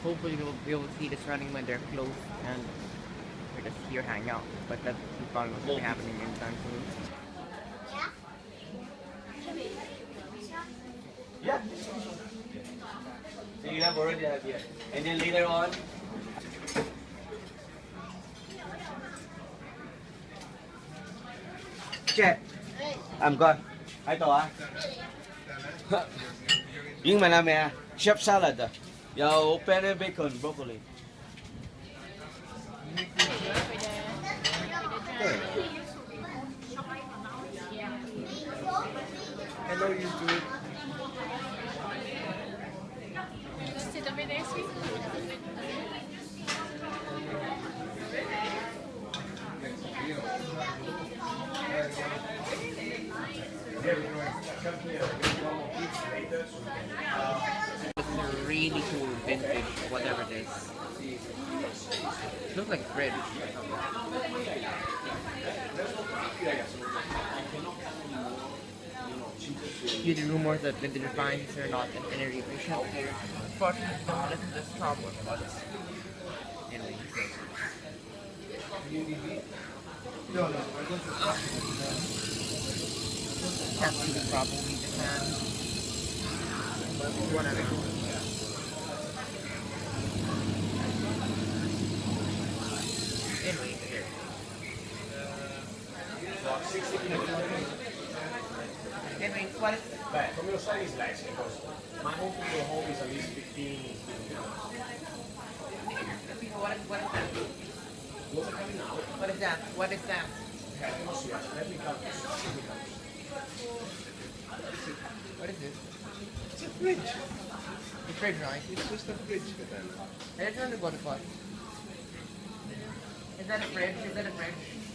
hopefully we'll be able to see this running when they're closed and we're just here hanging out. But that's probably what's going to be happening anytime soon. Yeah. So you have already have here. And then later on, Che, I'm gone. Ito ah. Yung manami ah. Chef salad ah. Yo, pere bacon, broccoli. Okay. Hello YouTube. It's really cool vintage, whatever it is. It looks like a fridge. Due to rumors that vintage finds are not in any retail shop here. Unfortunately, don't listen to this problem, but anyway. Can't see the problem we just had. But whatever. Anyway, here. Anyway, what is it? But from your side is less because my home to your home is at least 15 minutes. What is that? Those are coming out. What is that? What is that? Okay, let me count this. What is this? It's a fridge. The fridge, right? It's just a fridge. I just wonder what it was. Is that a fridge? Is that a fridge?